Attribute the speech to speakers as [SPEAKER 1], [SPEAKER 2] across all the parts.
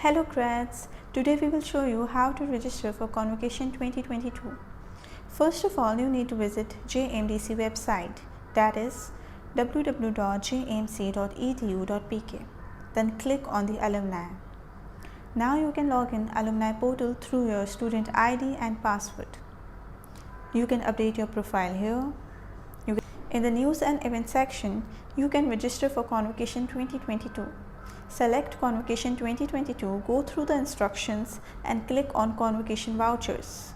[SPEAKER 1] Hello grads, today we will show you how to register for Convocation 2022. First of all, you need to visit JMDC website, that is www.jmc.edu.pk. Then click on the alumni. Now you can log in alumni portal through your student ID and password. You can update your profile here. In the news and event section, you can register for Convocation 2022. Select Convocation 2022, go through the instructions and click on Convocation Vouchers.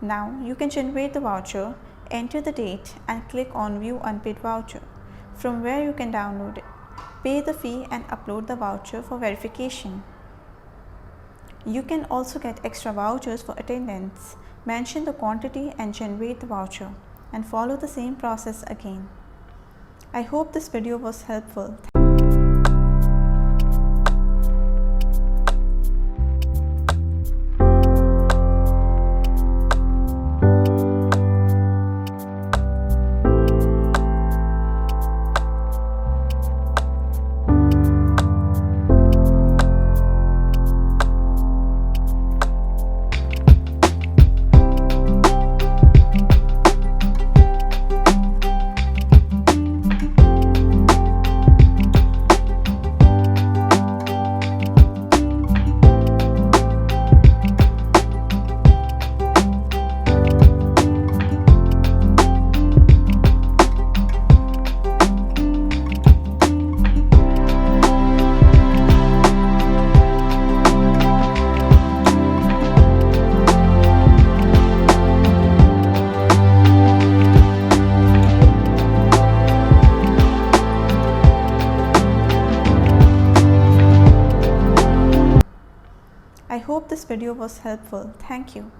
[SPEAKER 1] Now you can generate the voucher, enter the date and click on View Unpaid Voucher, from where you can download it, pay the fee and upload the voucher for verification. You can also get extra vouchers for attendance. Mention the quantity and generate the voucher and follow the same process again. I hope this video was helpful. I hope this video was helpful. Thank you.